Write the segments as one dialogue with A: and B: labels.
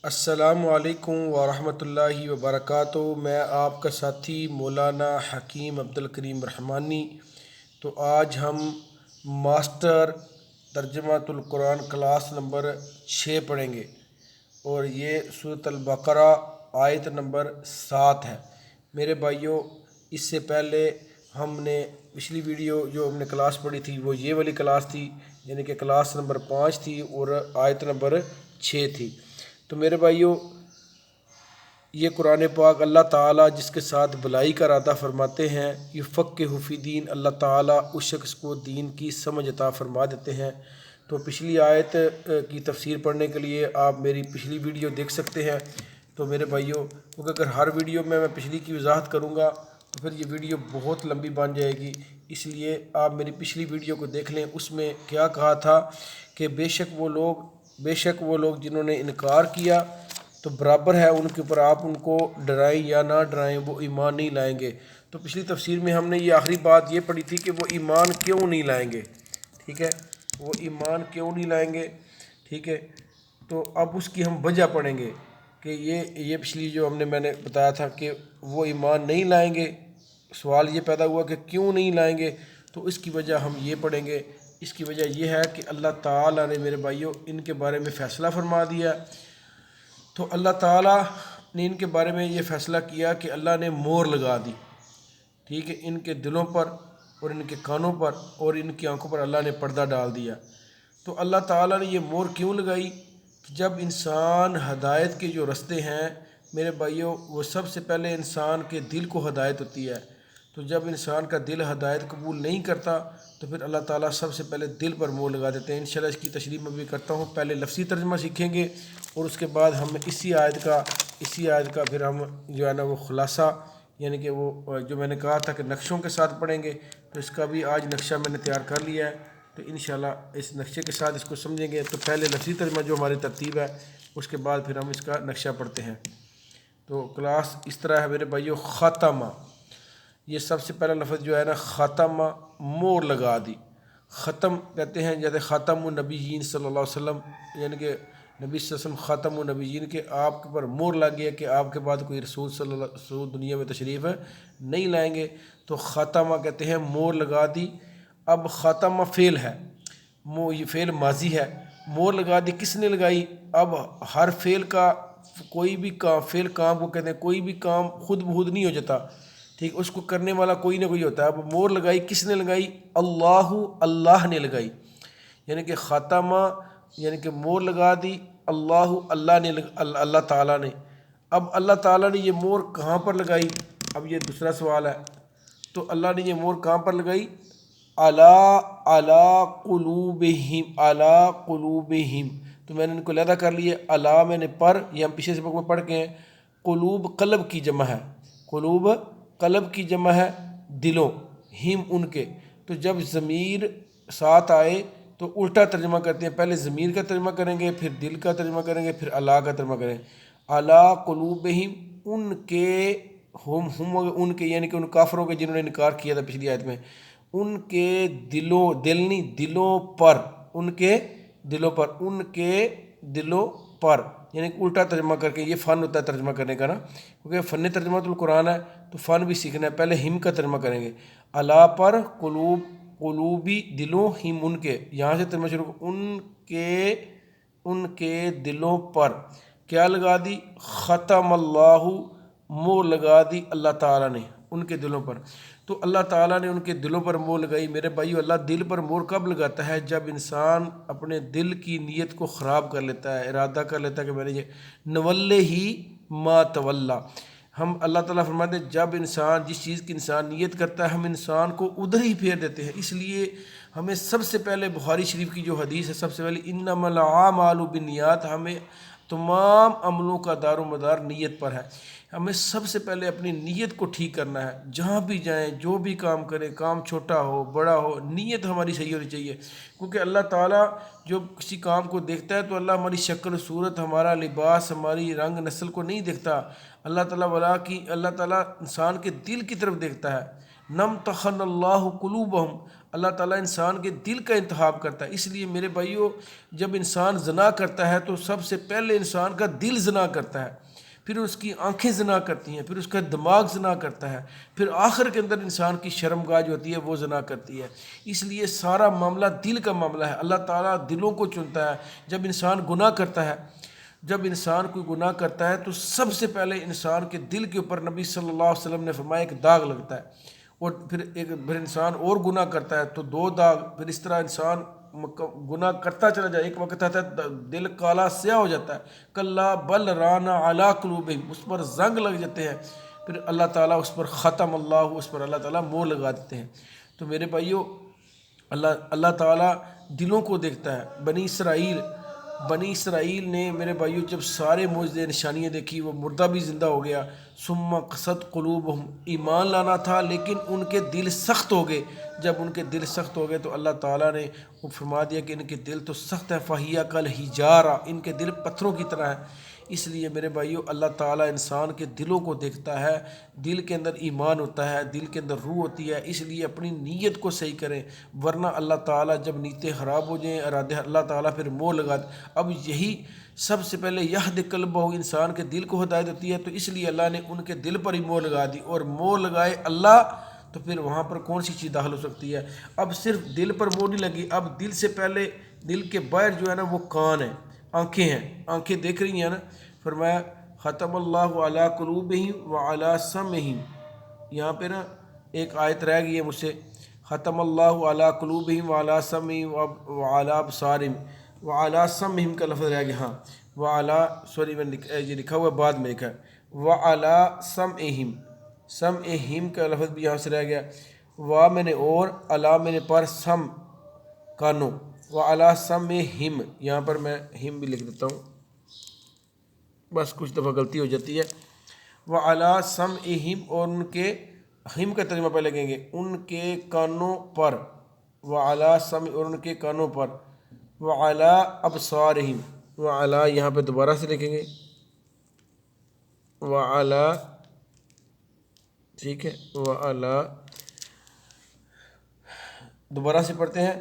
A: السلام علیکم ورحمۃ اللہ وبرکاتہ۔ میں آپ کا ساتھی مولانا حکیم عبدالکریم رحمانی۔ تو آج ہم ماسٹر ترجمۃ القرآن کلاس نمبر 6 پڑھیں گے، اور یہ سورۃ البقرہ آیت نمبر 7 ہے۔ میرے بھائیوں، اس سے پہلے ہم نے پچھلی ویڈیو جو ہم نے کلاس پڑھی تھی وہ یہ والی کلاس تھی، یعنی کہ کلاس نمبر 5 تھی اور آیت نمبر 6 تھی۔ تو میرے بھائیوں، یہ قرآن پاک اللہ تعالیٰ جس کے ساتھ بھلائی کا ارادہ فرماتے ہیں، یفقہہ فی دین، اللہ تعالیٰ اس شخص کو دین کی سمجھ عطا فرما دیتے ہیں۔ تو پچھلی آیت کی تفسیر پڑھنے کے لیے آپ میری پچھلی ویڈیو دیکھ سکتے ہیں۔ تو میرے بھائیوں، کیونکہ اگر ہر ویڈیو میں پچھلی کی وضاحت کروں گا تو پھر یہ ویڈیو بہت لمبی بن جائے گی، اس لیے آپ میری پچھلی ویڈیو کو دیکھ لیں۔ اس میں کیا کہا تھا کہ بے شک وہ لوگ جنہوں نے انکار کیا تو برابر ہے ان کے اوپر آپ ان کو ڈرائیں یا نہ ڈرائیں، وہ ایمان نہیں لائیں گے۔ تو پچھلی تفسیر میں ہم نے یہ آخری بات یہ پڑھی تھی کہ وہ ایمان کیوں نہیں لائیں گے، ٹھیک ہے، وہ ایمان کیوں نہیں لائیں گے، ٹھیک ہے۔ تو اب اس کی ہم وجہ پڑھیں گے کہ یہ پچھلی جو میں نے بتایا تھا کہ وہ ایمان نہیں لائیں گے، سوال یہ پیدا ہوا کہ کیوں نہیں لائیں گے، تو اس کی وجہ ہم یہ پڑھیں گے۔ اس کی وجہ یہ ہے کہ اللہ تعالیٰ نے میرے بھائیوں ان کے بارے میں فیصلہ فرما دیا۔ تو اللہ تعالیٰ نے ان کے بارے میں یہ فیصلہ کیا کہ اللہ نے مہر لگا دی، ٹھیک ہے، ان کے دلوں پر اور ان کے کانوں پر اور ان کی آنکھوں پر اللہ نے پردہ ڈال دیا۔ تو اللہ تعالیٰ نے یہ مہر کیوں لگائی؟ جب انسان ہدایت کے جو رستے ہیں میرے بھائیوں، وہ سب سے پہلے انسان کے دل کو ہدایت ہوتی ہے۔ تو جب انسان کا دل ہدایت قبول نہیں کرتا تو پھر اللہ تعالیٰ سب سے پہلے دل پر مہر لگا دیتے ہیں۔ انشاءاللہ اس کی تشریح میں بھی کرتا ہوں، پہلے لفظی ترجمہ سیکھیں گے اور اس کے بعد ہم اسی آیت کا پھر ہم جو ہے نا وہ خلاصہ، یعنی کہ وہ جو میں نے کہا تھا کہ نقشوں کے ساتھ پڑھیں گے، تو اس کا بھی آج نقشہ میں نے تیار کر لیا ہے۔ تو انشاءاللہ اس نقشے کے ساتھ اس کو سمجھیں گے۔ تو پہلے لفظی ترجمہ جو ہماری ترتیب ہے، اس کے بعد پھر ہم اس کا نقشہ پڑھتے ہیں۔ تو کلاس اس طرح ہے میرے بھائیوں، خاتمہ، یہ سب سے پہلا لفظ جو ہے نا خاتمہ، مہر لگا دی۔ ختم کہتے ہیں جیسے خاتم النبیین صلی اللہ علیہ وسلم، یعنی کہ نبی صلی اللہ علیہ وسلم خاتم النبیین کے آپ کے پر مہر لگ گیا کہ آپ کے بعد کوئی رسول صلی اللہ علیہ وسلم دنیا میں تشریف نہیں لائیں گے۔ تو خاتمہ کہتے ہیں مہر لگا دی۔ اب خاتمہ فعل ہے، یہ فعل ماضی ہے، مہر لگا دی کس نے لگائی؟ اب ہر فعل کا کوئی بھی کام، فعل کام کو کہتے ہیں، کوئی بھی کام خود بخود نہیں ہو جاتا، ٹھیک، اس کو کرنے والا کوئی نہ کوئی ہوتا ہے۔ اب مہر لگائی کس نے لگائی؟ اللہ نے لگائی، یعنی کہ خاتمہ یعنی کہ مہر لگا دی اللہ تعالیٰ نے۔ اب اللہ تعالیٰ نے یہ مہر کہاں پر لگائی؟ اب یہ دوسرا سوال ہے۔ تو اللہ نے یہ مہر کہاں پر لگائی؟ علی قلوبہم، تو میں نے ان کو علیحدہ کر لیے، علی میں نے پر، یہ ہم پیچھے سبق میں پڑھ کے ہیں، قلوب قلب کی جمع ہے، قلوب قلب کی جمع ہے، دلوں، ہم ان کے۔ تو جب ضمیر ساتھ آئے تو الٹا ترجمہ کرتے ہیں، پہلے ضمیر کا ترجمہ کریں گے، پھر دل کا ترجمہ کریں گے، پھر اللہ کا ترجمہ کریں گے۔ علی قلوبہم، ان کے، ہم ان کے یعنی کہ ان کافروں کے جنہوں نے انکار کیا تھا پچھلی آیت میں، ان کے دلوں پر، ان کے دلوں پر، ان کے دلوں پر، یعنی کہ الٹا ترجمہ کر کے، یہ فن ہوتا ہے ترجمہ کرنے کا نا، کیونکہ فن ترجمہ القرآن ہے تو فن بھی سیکھنا ہے۔ پہلے ہم کا ترجمہ کریں گے، اللہ پر، قلوبی دلوں، ہم ان کے، یہاں سے ترجمہ شروع، ان کے دلوں پر کیا لگا دی؟ ختم اللہ، مہر لگا دی اللہ تعالیٰ نے ان کے دلوں پر۔ تو اللہ تعالیٰ نے ان کے دلوں پر مہر لگائی۔ میرے بھائیو، اللہ دل پر مہر کب لگاتا ہے؟ جب انسان اپنے دل کی نیت کو خراب کر لیتا ہے، ارادہ کر لیتا ہے کہ میں نے یہ نولے ہی ما تولا، ہم اللہ تعالیٰ فرماتے ہیں جب انسان جس چیز کی انسان نیت کرتا ہے ہم انسان کو ادھر ہی پھیر دیتے ہیں۔ اس لیے ہمیں سب سے پہلے بخاری شریف کی جو حدیث ہے، سب سے پہلے انما الاعمال بالنیات، ہمیں تمام عملوں کا دار و مدار نیت پر ہے۔ ہمیں سب سے پہلے اپنی نیت کو ٹھیک کرنا ہے، جہاں بھی جائیں، جو بھی کام کریں، کام چھوٹا ہو بڑا ہو، نیت ہماری صحیح ہونی چاہیے، کیونکہ اللہ تعالیٰ جو کسی کام کو دیکھتا ہے تو اللہ ہماری شکل صورت، ہمارا لباس، ہماری رنگ نسل کو نہیں دیکھتا، اللہ تعالیٰ انسان کے دل کی طرف دیکھتا ہے۔ نم تخن اللہ قلوبہم، اللہ تعالیٰ انسان کے دل کا انتخاب کرتا ہے۔ اس لیے میرے بھائیوں، جب انسان زنا کرتا ہے تو سب سے پہلے انسان کا دل زنا کرتا ہے، پھر اس کی آنکھیں زنا کرتی ہیں، پھر اس کا دماغ زنا کرتا ہے، پھر آخر کے اندر انسان کی شرمگاہ جو ہوتی ہے وہ زنا کرتی ہے۔ اس لیے سارا معاملہ دل کا معاملہ ہے۔ اللہ تعالیٰ دلوں کو چنتا ہے۔ جب انسان گناہ کرتا ہے، جب انسان کوئی گناہ کرتا ہے تو سب سے پہلے انسان کے دل کے اوپر نبی صلی اللہ علیہ وسلم نے فرمایا ایک داغ لگتا ہے، اور پھر انسان اور گناہ کرتا ہے تو 2 داغ، پھر اس طرح انسان گناہ کرتا چلا جائے، ایک وقت آتا ہے دل کالا سیاہ ہو جاتا ہے، کلا بل رانا علی قلوبہم، اس پر زنگ لگ جاتے ہیں، پھر اللہ تعالیٰ اس پر ختم اللہ، اس پر اللہ تعالیٰ مہر لگا دیتے ہیں۔ تو میرے بھائیوں، اللہ تعالیٰ دلوں کو دیکھتا ہے۔ بنی اسرائیل نے میرے بھائیوں جب سارے معجزے نشانیاں دیکھی، وہ مردہ بھی زندہ ہو گیا، ثم قست قلوبہم، ایمان لانا تھا لیکن ان کے دل سخت ہو گئے۔ جب ان کے دل سخت ہو گئے تو اللہ تعالیٰ نے وہ فرما دیا کہ ان کے دل تو سخت ہے، فہیہ کالحجارہ، ان کے دل پتھروں کی طرح ہے۔ اس لیے میرے بھائیوں، اللہ تعالیٰ انسان کے دلوں کو دیکھتا ہے، دل کے اندر ایمان ہوتا ہے، دل کے اندر روح ہوتی ہے۔ اس لیے اپنی نیت کو صحیح کریں، ورنہ اللہ تعالیٰ جب نیتیں خراب ہو جائیں، ارادے، اللہ تعالیٰ پھر مہر لگا دے۔ اب یہی سب سے پہلے یہد قلبہ، انسان کے دل کو ہدایت ہوتی ہے، تو اس لیے اللہ نے ان کے دل پر ہی مہر لگا دی، اور مہر لگائے اللہ تو پھر وہاں پر کون سی چیز داخل ہو سکتی ہے؟ اب صرف دل پر مہر نہیں لگی، اب دل سے پہلے دل کے باہر جو ہے نا وہ کان ہے، آنکھیں ہیں، آنکھیں دیکھ رہی ہیں نا۔ فرمایا ختم اللہ علی قلوبہم وعلی سمعہم، یہاں پہ نا ایک آیت رہ گئی ہے مجھ سے، ختم اللہ علی قلوبہم وعلی سمعہم وعلی ابصارہم، وعلی سمعہم کا لفظ رہ گیا، ہاں وعلی، سوری میں یہ لکھا ہوا بعد میں لکھا ہے، وعلی سمعہم، سمعہم کا لفظ بھی یہاں سے رہ گیا، وا میں نے اور، علی میں نے پر، سم کانوں، وعلی سمعہم، یہاں پر میں ہم بھی لکھ دیتا ہوں، بس کچھ دفعہ غلطی ہو جاتی ہے۔ وعلی سمعہم، اور ان کے، ہم کا ترجمہ پہلے لگیں گے، ان کے کانوں پر، وعلی سمع، اور ان کے کانوں پر، وعلی ابصارہم، وعلی یہاں پہ دوبارہ سے لکھیں گے، وعلی، ٹھیک ہے، وعلی، دوبارہ سے پڑھتے ہیں،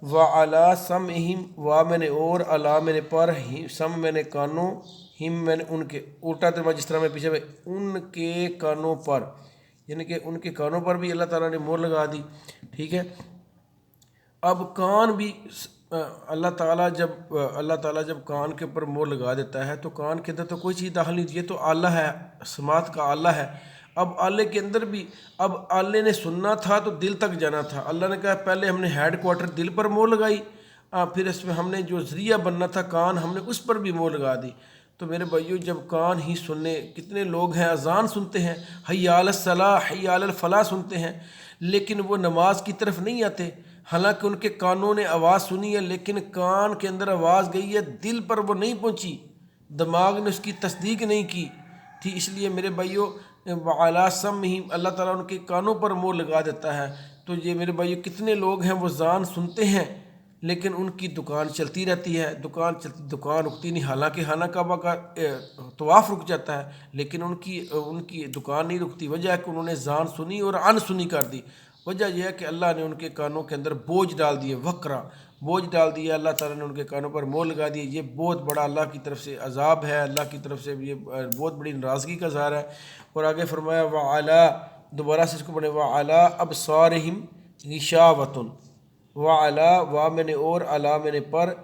A: وعلی سمعہم، وا میں نے اور، علی میں نے پر، سم میں نے کانوں، ہم میں نے ان کے، الٹا ترجمہ جس طرح میں پیچھے میں، ان کے کانوں پر، یعنی کہ ان کے کانوں پر بھی اللہ تعالیٰ نے مہر لگا دی، ٹھیک ہے۔ اب کان بھی اللہ تعالیٰ جب کان کے اوپر مہر لگا دیتا ہے تو کان کے اندر تو کوئی چیز داخل نہیں ہوتی، یہ تو آلہ ہے، سماعت کا آلہ ہے۔ اب آلے کے اندر بھی، اب آلے نے سننا تھا تو دل تک جانا تھا، اللہ نے کہا پہلے ہم نے ہیڈ کوارٹر دل پر مہر لگائی، پھر اس میں ہم نے جو ذریعہ بننا تھا کان، ہم نے اس پر بھی مہر لگا دی۔ تو میرے بھائیوں، جب کان ہی سننے، کتنے لوگ ہیں اذان سنتے ہیں، حی علی الصلاح، حی علی الفلاح سنتے ہیں، لیکن وہ نماز کی طرف نہیں آتے، حالانکہ ان کے کانوں نے آواز سنی ہے، لیکن کان کے اندر آواز گئی ہے، دل پر وہ نہیں پہنچی، دماغ نے اس کی تصدیق نہیں کی تھی۔ اس لیے میرے بھائیوں، وعلی سمعہم، اللہ تعالیٰ ان کے کانوں پر مہر لگا دیتا ہے۔ تو یہ میرے بھائیوں کتنے لوگ ہیں وہ اذان سنتے ہیں لیکن ان کی دکان چلتی رہتی ہے، دکان رکتی نہیں، حالانکہ خانہ کعبہ کا طواف رک جاتا ہے، لیکن ان کی دکان نہیں رکتی۔ وجہ ہے کہ انہوں نے اذان سنی اور ان سنی کر دی۔ وجہ یہ ہے کہ اللہ نے ان کے کانوں کے اندر بوجھ ڈال دیے، وقرا بوجھ ڈال دیا، اللہ تعالیٰ نے ان کے کانوں پر مہر لگا دی۔ یہ بہت بڑا اللہ کی طرف سے عذاب ہے، اللہ کی طرف سے یہ بہت بڑی ناراضگی کا اظہار ہے۔ اور آگے فرمایا وعلی، دوبارہ سے اس کو پڑھیں، وعلی ابصارہم غشاوۃ، وعلی، وا میں نے اور، علی میں نے پر،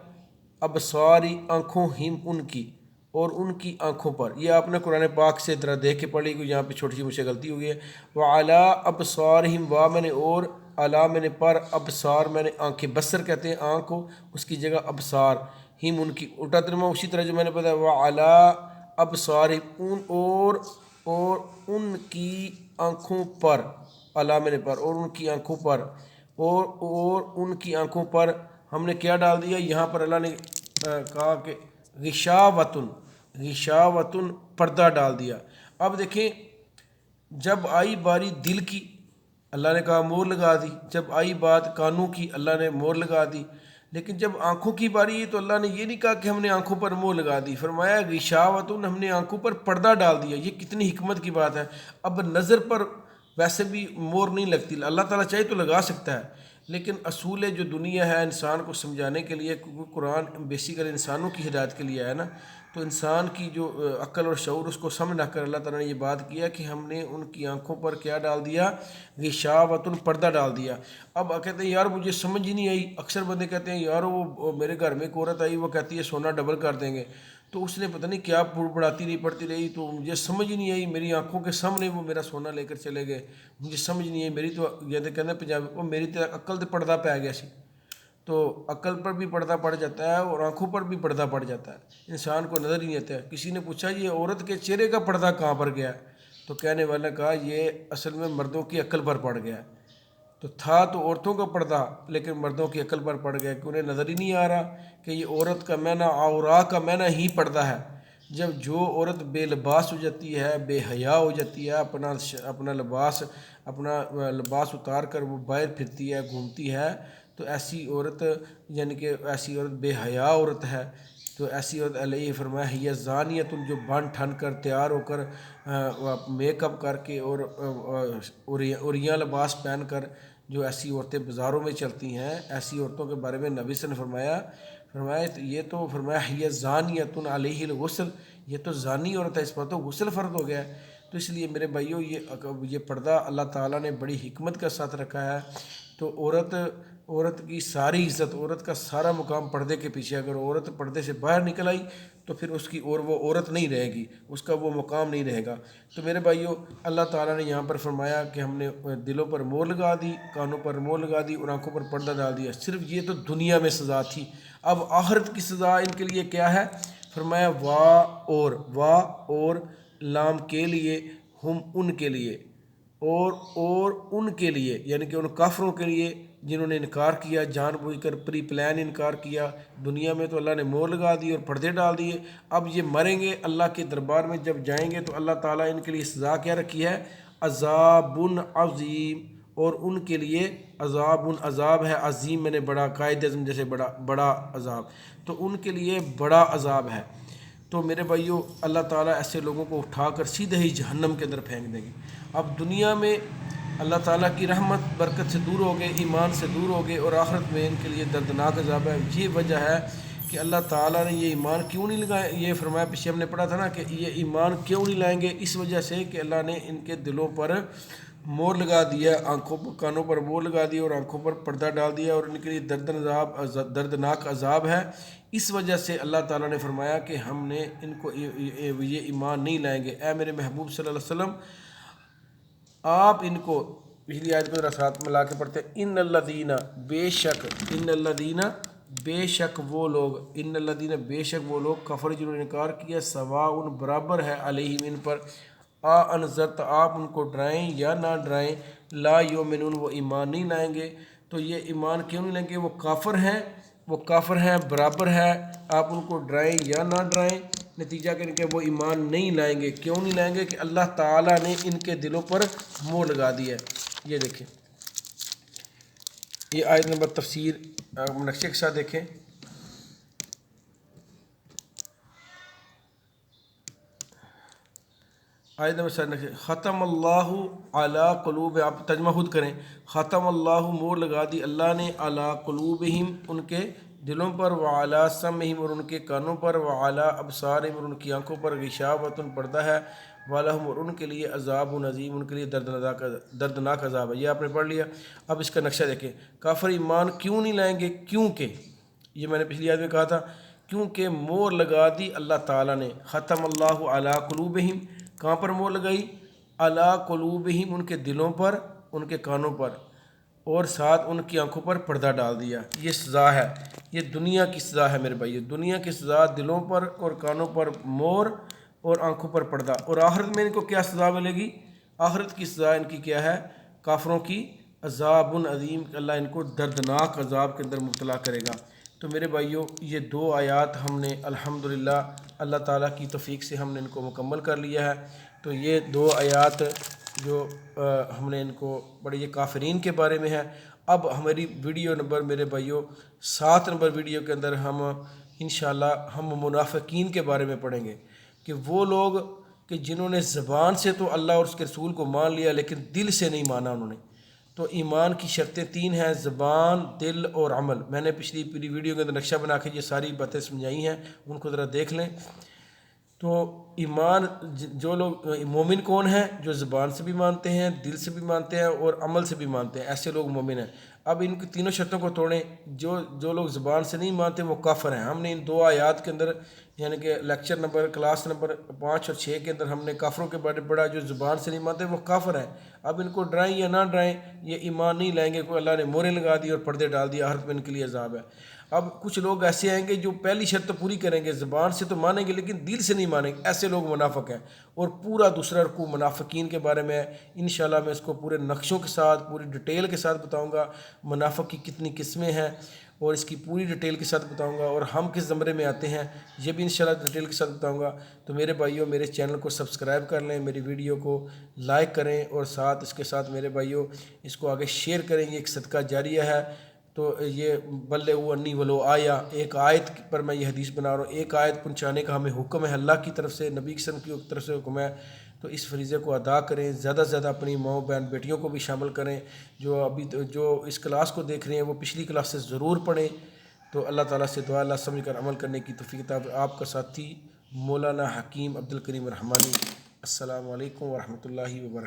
A: ابصاری، آنکھوں، ہم ان کی، اور ان کی آنکھوں پر۔ یہ آپ نے قرآن پاک سے ذرا دیکھ کے پڑھی، کہ یہاں پہ چھوٹی سی مجھ سے غلطی ہو گئی ہے۔ وعلی ابصارہم، وا میں نے اور، علی میں نے پر، ابصار میں نے آنکھیں، بصر کہتے ہیں آنکھ کو، اس کی جگہ ابصار، ہم ان کی، الٹا ترجمہ اسی طرح جو میں نے بتایا، وعلی ابصارہم، اور ان کی آنکھوں پر، علی میں نے پر، اور ان کی آنکھوں پر، اور ان کی آنکھوں پر ہم نے کیا ڈال دیا؟ یہاں پر اللہ نے کہا کہ غشاوۃ، پردہ ڈال دیا۔ اب دیکھیں، جب آئی باری دل کی، اللہ نے کہا مہر لگا دی، جب آئی بات کانوں کی، اللہ نے مہر لگا دی، لیکن جب آنکھوں کی باری ہے تو اللہ نے یہ نہیں کہا کہ ہم نے آنکھوں پر مہر لگا دی، فرمایا غشاوۃ، ہم نے آنکھوں پر پردہ ڈال دیا۔ یہ کتنی حکمت کی بات ہے۔ اب نظر پر ویسے بھی مہر نہیں لگتی، اللہ تعالیٰ چاہے تو لگا سکتا ہے، لیکن اصول جو دنیا ہے انسان کو سمجھانے کے لیے، کیونکہ قرآن بیسیکلی انسانوں کی ہدایت کے لیے ہے نا، تو انسان کی جو عقل اور شعور اس کو سمجھ کر اللہ تعالیٰ نے یہ بات کیا کہ ہم نے ان کی آنکھوں پر کیا ڈال دیا، غشاوۃ، پردہ ڈال دیا۔ اب کہتے ہیں یار مجھے سمجھ ہی نہیں آئی، اکثر بندے کہتے ہیں یار وہ میرے گھر میں ایک عورت آئی، وہ کہتی ہے سونا ڈبل کر دیں گے، تو اس نے پتہ نہیں کیا پڑھاتی رہی پڑھتی رہی، تو مجھے سمجھ ہی نہیں آئی، میری آنکھوں کے سامنے وہ میرا سونا لے کر چلے گئے، مجھے سمجھ نہیں آئی، میری تو یہ کہتے ہیں پنجابی وہ میری تو عقل تے پردہ پہ گیا سی۔ تو عقل پر بھی پردہ پڑ جاتا ہے اور آنکھوں پر بھی پردہ پڑ جاتا ہے، انسان کو نظر ہی نہیں آتا ہے۔ کسی نے پوچھا یہ عورت کے چہرے کا پردہ کہاں پر گیا، تو کہنے والے نے کہا یہ اصل میں مردوں کی عقل پر پڑ گیا ہے۔ تو تھا تو عورتوں کا پردہ، لیکن مردوں کی عقل پر پڑ گیا کہ انہیں نظر ہی نہیں آ رہا کہ یہ عورت کا معنی عورا کا معنی ہی پردہ ہے۔ جب جو عورت بے لباس ہو جاتی ہے، بے حیا ہو جاتی ہے، اپنا لباس اتار کر وہ باہر پھرتی ہے، گھومتی ہے، تو ایسی عورت یعنی کہ ایسی عورت بے حیا عورت ہے۔ تو ایسی عورت علیہ فرمایا ہی زانیۃ، جو بن ٹھن کر تیار ہو کر میک اپ کر کے اور عریاں لباس پہن کر جو ایسی عورتیں بازاروں میں چلتی ہیں، ایسی عورتوں کے بارے میں نبی صلی اللہ علیہ وسلم فرمایا یہ تو فرمایا ہی زانیۃ علیہ الغسل، یہ تو زانی عورت ہے، اس پر تو غسل فرض ہو گیا ہے۔ تو اس لیے میرے بھائیوں یہ پردہ اللہ تعالیٰ نے بڑی حکمت کا ساتھ رکھا ہے۔ تو عورت کی ساری عزت، عورت کا سارا مقام پردے کے پیچھے، اگر عورت پردے سے باہر نکل آئی تو پھر اس کی اور وہ عورت نہیں رہے گی، اس کا وہ مقام نہیں رہے گا۔ تو میرے بھائیوں اللہ تعالیٰ نے یہاں پر فرمایا کہ ہم نے دلوں پر مہر لگا دی، کانوں پر مہر لگا دی اور آنکھوں پر پردہ ڈال دیا۔ صرف یہ تو دنیا میں سزا تھی، اب آخرت کی سزا ان کے لیے کیا ہے؟ فرمایا وا اور لام کے لیے، ہم ان کے لیے، اور ان کے لیے یعنی کہ ان کافروں کے لیے جنہوں نے انکار کیا، جان بوجھ کر پری پلان انکار کیا۔ دنیا میں تو اللہ نے مہر لگا دی اور پردے ڈال دیے، اب یہ مریں گے اللہ کے دربار میں جب جائیں گے تو اللہ تعالیٰ ان کے لیے سزا کیا رکھی ہے؟ عذاب عظیم، اور ان کے لیے عذاب ہے عظیم، میں نے بڑا، قائد اعظم جیسے بڑا عذاب، تو ان کے لیے بڑا عذاب ہے۔ تو میرے بھائیوں اللہ تعالیٰ ایسے لوگوں کو اٹھا کر سیدھے ہی جہنم کے اندر پھینک دیں گے۔ اب دنیا میں اللہ تعالیٰ کی رحمت برکت سے دور ہو گئے، ایمان سے دور ہو گئے، اور آخرت میں ان کے لیے دردناک عذاب ہے۔ یہ وجہ ہے کہ اللہ تعالیٰ نے یہ ایمان کیوں نہیں لگایا، یہ فرمایا پیچھے ہم نے پڑھا تھا نا کہ یہ ایمان کیوں نہیں لائیں گے، اس وجہ سے کہ اللہ نے ان کے دلوں پر مہر لگا دیا، کانوں پر مہر لگا دی اور آنکھوں پر پردہ ڈال دیا، اور ان کے لیے دردناک عذاب ہے۔ اس وجہ سے اللہ تعالیٰ نے فرمایا کہ ہم نے ان کو یہ ایمان نہیں لائیں گے۔ اے میرے محبوب صلی اللہ علیہ وسلم آپ ان کو پچھلی آیت کو ذرا ساتھ ملا کے پڑھتے ہیں، ان الذین بے شک وہ لوگ کفر جنہوں نے انکار کیا، سواء برابر ہے علیہم ان پر، انذرت آپ ان کو ڈرائیں یا نہ ڈرائیں، لا یؤمنون وہ ایمان نہیں لائیں گے۔ تو یہ ایمان کیوں نہیں لائیں گے؟ وہ کافر ہیں، برابر ہے، آپ ان کو ڈرائیں یا نہ ڈرائیں، نتیجہ کہ وہ ایمان نہیں لائیں گے۔ کیوں نہیں لائیں گے؟ کہ اللہ تعالیٰ نے ان کے دلوں پر مہر لگا دی ہے۔ یہ دیکھیں یہ آیت نمبر تفسیر نقشے کے ساتھ دیکھیں، آیت نمبر ختم اللہ علی قلوب، آپ ترجمہ خود کریں، ختم اللہ مہر لگا دی اللہ نے، علی قلوبہم ان کے دلوں پر، وعلی سمعہم اور ان کے کانوں پر، وعلی ابصارہم اور ان کی آنکھوں پر، غشاوۃ پردہ ہے، ولہم اور ان کے لیے عذاب عظیم ان کے لیے دردناک عذاب ہے۔ یہ آپ نے پڑھ لیا۔ اب اس کا نقشہ دیکھیں، کافر ایمان کیوں نہیں لائیں گے؟ کیونکہ یہ میں نے پچھلی آیت میں کہا تھا، کیونکہ مہر لگا دی اللہ تعالیٰ نے، ختم اللہ علی قلوبہم، کہاں پر مہر لگائی؟ علی قلوبہم ان کے دلوں پر، ان کے کانوں پر، اور ساتھ ان کی آنکھوں پر پردہ ڈال دیا۔ یہ سزا ہے، یہ دنیا کی سزا ہے میرے بھائی، دنیا کی سزا، دلوں پر اور کانوں پر مہر اور آنکھوں پر پردہ۔ اور آخرت میں ان کو کیا سزا ملے گی؟ آخرت کی سزا ان کی کیا ہے؟ کافروں کی عذاب عظیم، اللہ ان کو دردناک عذاب کے اندر مبتلا کرے گا۔ تو میرے بھائیوں یہ دو آیات ہم نے الحمدللہ اللہ تعالیٰ کی توفیق سے ہم نے ان کو مکمل کر لیا ہے۔ تو یہ دو آیات جو ہم نے ان کو بڑے، یہ کافرین کے بارے میں ہے۔ اب ہماری ویڈیو نمبر میرے بھائیوں 7 نمبر ویڈیو کے اندر ہم انشاءاللہ ہم منافقین کے بارے میں پڑھیں گے، کہ وہ لوگ کہ جنہوں نے زبان سے تو اللہ اور اس کے رسول کو مان لیا لیکن دل سے نہیں مانا انہوں نے۔ تو ایمان کی شرطیں 3 ہیں: زبان، دل اور عمل۔ میں نے پچھلی پوری ویڈیو کے اندر نقشہ بنا کے یہ ساری باتیں سمجھائی ہیں، ان کو ذرا دیکھ لیں۔ تو ایمان، جو لوگ مومن کون ہیں؟ جو زبان سے بھی مانتے ہیں، دل سے بھی مانتے ہیں اور عمل سے بھی مانتے ہیں، ایسے لوگ مومن ہیں۔ اب ان کی تینوں شرطوں کو توڑیں۔ جو لوگ زبان سے نہیں مانتے وہ کافر ہیں۔ ہم نے ان 2 آیات کے اندر، یعنی کہ کلاس نمبر 5 اور 6 کے اندر ہم نے کافروں کے بارے پڑھا۔ جو زبان سے نہیں مانتے وہ کافر ہیں۔ اب ان کو ڈرائیں یا نہ ڈرائیں، یہ ایمان نہیں لائیں گے۔ کوئی اللہ نے موریں لگا دی اور پردے ڈال دیا، آخرت میں ان کے لیے عذاب ہے۔ اب کچھ لوگ ایسے آئیں گے جو پہلی شرط تو پوری کریں گے، زبان سے تو مانیں گے لیکن دل سے نہیں مانیں گے، ایسے لوگ منافق ہیں۔ اور پورا دوسرا رکوع منافقین کے بارے میں انشاءاللہ میں اس کو پورے نقشوں کے ساتھ، پوری ڈیٹیل کے ساتھ بتاؤں گا، منافق کی کتنی قسمیں ہیں اور اس کی پوری ڈیٹیل کے ساتھ بتاؤں گا، اور ہم کس زمرے میں آتے ہیں یہ بھی انشاءاللہ ڈیٹیل کے ساتھ بتاؤں گا۔ تو میرے بھائیوں، میرے چینل کو سبسکرائب کر لیں، میری ویڈیو کو لائک کریں، اور اس کے ساتھ میرے بھائیوں اس کو آگے شیئر کریں۔ یہ ایک صدقہ جاریہ ہے۔ تو یہ بلغوا انی ولو آیا، ایک آیت پر میں یہ حدیث بنا رہا ہوں، ایک آیت پہنچانے کا ہمیں حکم ہے، اللہ کی طرف سے، نبی کی طرف سے حکم ہے۔ تو اس فریضے کو ادا کریں، زیادہ سے زیادہ اپنی ماؤں بہن بیٹیوں کو بھی شامل کریں۔ جو اس کلاس کو دیکھ رہے ہیں وہ پچھلی کلاس سے ضرور پڑھیں۔ تو اللہ تعالیٰ سے دعا، اللہ سمجھ کر عمل کرنے کی توفیق عطا۔ آپ کا ساتھی مولانا حکیم عبدالکریم رحمانی۔ السلام علیکم ورحمۃ اللہ وبرکاتہ۔